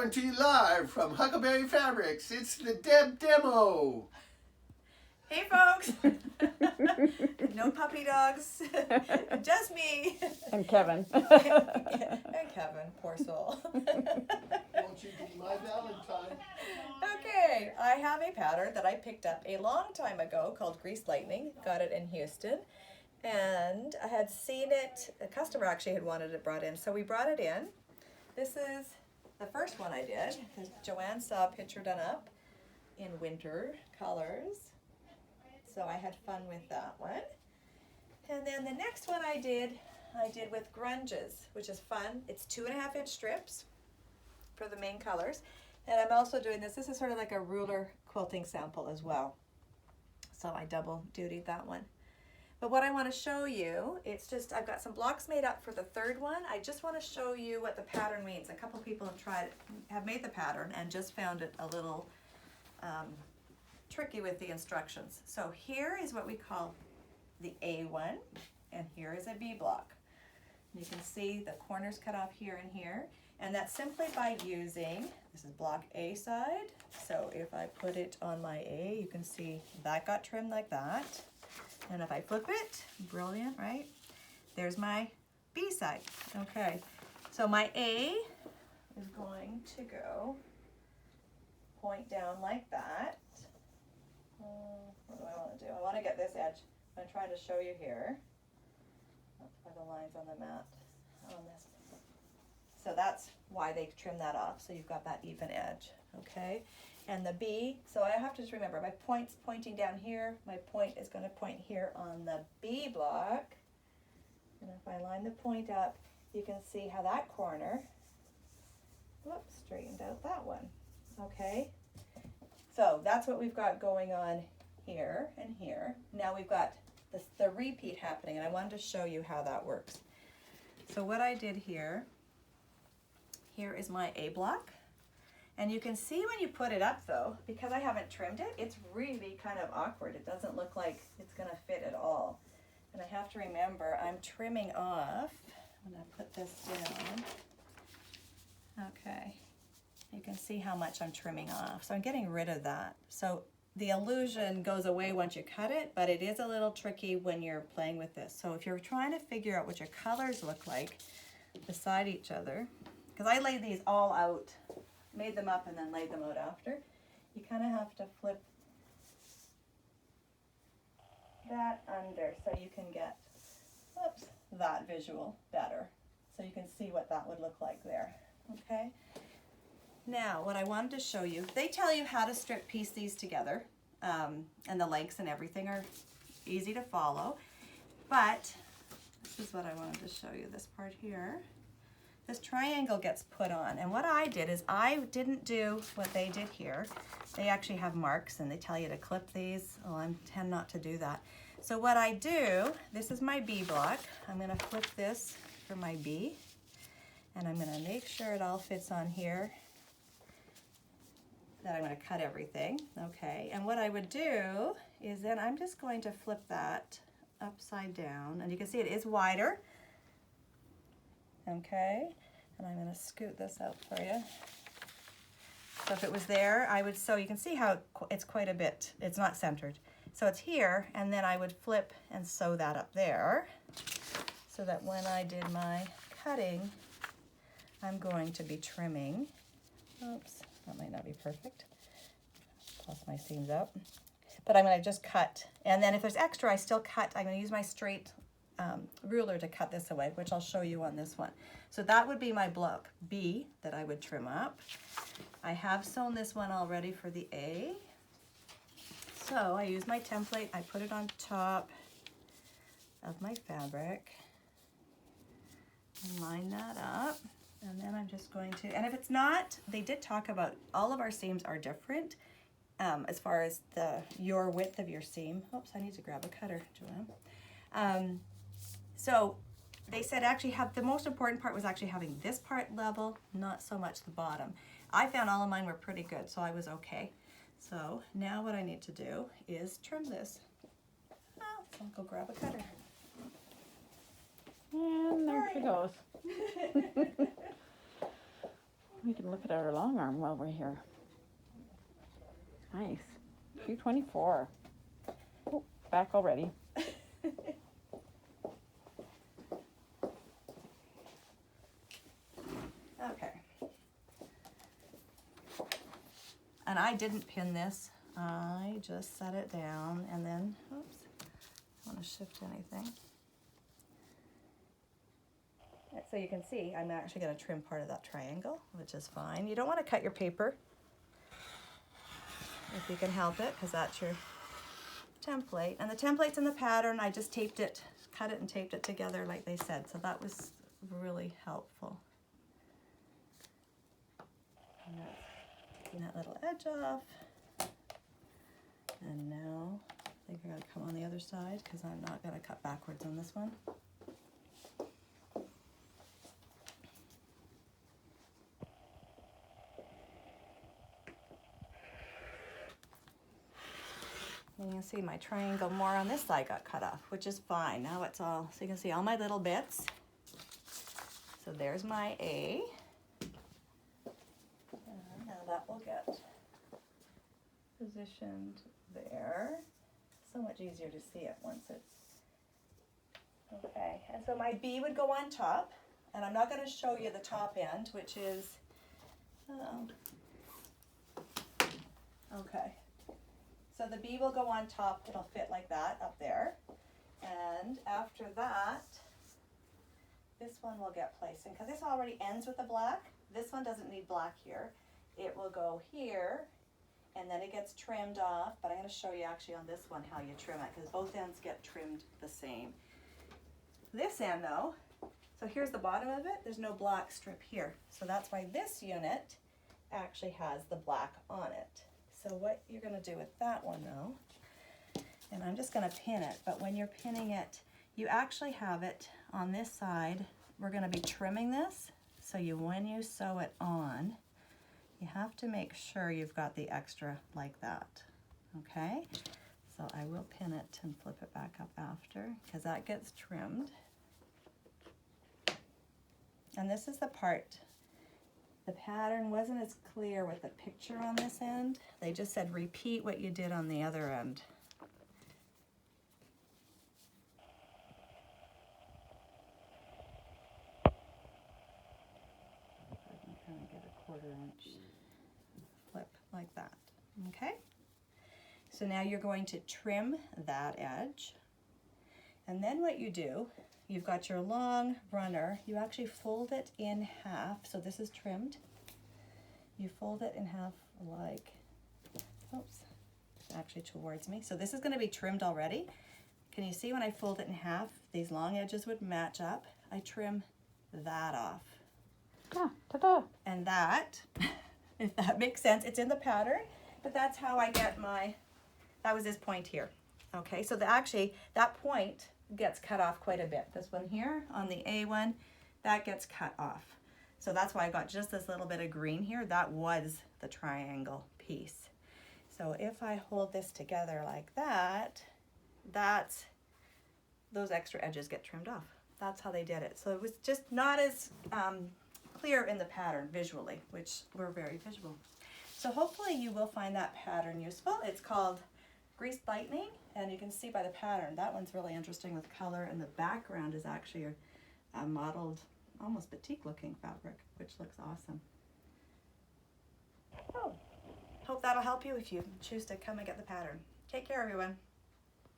Coming to you live from Huckleberry Fabrics, it's the Deb Demo. Hey folks! No puppy dogs, just me. And Kevin. And Kevin, poor soul. Won't you be my Valentine? Okay, I have a pattern that I picked up a long time ago called Grease Lightning. Got it in Houston. And I had seen it, a customer actually had wanted it brought in, so we brought it in. This is the first one I did, because Joanne saw a picture done up in winter colors. So I had fun with that one. And then the next one I did with grunges, which is fun. It's 2.5 inch strips for the main colors. And I'm also doing this. This is sort of like a ruler quilting sample as well. So I double dutied that one. But what I want to show you, it's just, I've got some blocks made up for the third one. I just want to show you what the pattern means. A couple people have made the pattern and just found it a little tricky with the instructions. So here is what we call the A one, and here is a B block. You can see the corners cut off here and here, and that's simply by using, this is block A side, so if I put it on my A, you can see that got trimmed like that, and if I flip it, brilliant, right? There's my B side. Okay, so my A is going to go point down like that. What do I want to do? I want to get this edge. I'm trying to show you here. That's why the lines on the mat on this. So that's why they trim that off. So you've got that even edge. Okay. And the B. So I have to just remember my point's pointing down here. My point is going to point here on the B block. And if I line the point up, you can see how that corner, whoops, straightened out that one. Okay. So that's what we've got going on here and here. Now we've got the repeat happening, and I wanted to show you how that works. So what I did here is my A block. And you can see when you put it up though, because I haven't trimmed it, it's really kind of awkward. It doesn't look like it's gonna fit at all. And I have to remember, I'm trimming off. I'm gonna put this down. Okay. You can see how much I'm trimming off. So I'm getting rid of that. So the illusion goes away once you cut it, but it is a little tricky when you're playing with this. So if you're trying to figure out what your colors look like beside each other, because I laid these all out, made them up and then laid them out after, you kind of have to flip that under so you can get, whoops, that visual better. So you can see what that would look like there, okay? Now, what I wanted to show you, they tell you how to strip piece these together, and the lengths and everything are easy to follow, but this is what I wanted to show you, this part here. This triangle gets put on, and what I did is I didn't do what they did here. They actually have marks, and they tell you to clip these. Oh, I tend not to do that. So what I do, this is my B block. I'm going to flip this for my B, and I'm going to make sure it all fits on here. That I'm going to cut everything, okay? And what I would do is then I'm just going to flip that upside down, and you can see it is wider, okay? And I'm going to scoot this out for you. So if it was there, I would sew. You can see how it's quite a bit. It's not centered. So it's here, and then I would flip and sew that up there, so that when I did my cutting, I'm going to be trimming. Oops. That might not be perfect. Plus my seams up. But I'm going to just cut. And then if there's extra, I still cut. I'm going to use my straight ruler to cut this away, which I'll show you on this one. So that would be my block B that I would trim up. I have sewn this one already for the A. So I use my template. I put it on top of my fabric. And line that up. And then I'm just going to, and if it's not, they did talk about all of our seams are different as far as your width of your seam. Oops, I need to grab a cutter, Joanne. So they said actually the most important part was actually having this part level, not so much the bottom. I found all of mine were pretty good, so I was okay. So now what I need to do is trim this. So I'll go grab a cutter. And there she goes. We can look at our long arm while we're here. Nice. 224. Oh, back already. Okay. And I didn't pin this. I just set it down and then, oops, I don't want to shift anything. So you can see I'm actually going to trim part of that triangle, which is fine. You don't want to cut your paper if you can help it, because that's your template. And the template's in the pattern. I just taped it, cut it and taped it together like they said. So that was really helpful. And that's taking that little edge off. And now I think I'm going to come on the other side because I'm not going to cut backwards on this one. And you can see my triangle more on this side got cut off, which is fine. Now it's all, so you can see all my little bits. So there's my A. And now that will get positioned there. So much easier to see it once it's, okay. And so my B would go on top, and I'm not going to show you the top end, which is, okay. So the B will go on top, it'll fit like that up there. And after that, this one will get placed. And because this already ends with the black, this one doesn't need black here. It will go here, and then it gets trimmed off. But I'm going to show you actually on this one how you trim it, because both ends get trimmed the same. This end though, so here's the bottom of it, there's no black strip here. So that's why this unit actually has the black on it. So what you're going to do with that one though, and I'm just going to pin it, but when you're pinning it, you actually have it on this side. We're going to be trimming this, so when you sew it on, you have to make sure you've got the extra like that, okay? So I will pin it and flip it back up after, because that gets trimmed. And this is the part. The pattern wasn't as clear with the picture on this end. They just said repeat what you did on the other end. I can kind of get a 1/4 inch flip like that. Okay? So now you're going to trim that edge. And then what you do, you've got your long runner, you actually fold it in half. So this is trimmed. You fold it in half like, oops, actually towards me. So this is going to be trimmed already. Can you see when I fold it in half, these long edges would match up? I trim that off. Ah, ta-da. And that, if that makes sense, it's in the pattern, but that's how I get my, that was this point here. Okay, so actually that point gets cut off quite a bit. This one here on the A one, that gets cut off. So that's why I got just this little bit of green here. That was the triangle piece. So if I hold this together like that, that's, those extra edges get trimmed off. That's how they did it. So it was just not as clear in the pattern visually, which we're very visual. So hopefully you will find that pattern useful. It's called Grease Lightning, and you can see by the pattern, that one's really interesting with color, and the background is actually a modeled, almost batik looking fabric, which looks awesome. Oh, hope that'll help you if you choose to come and get the pattern. Take care, everyone.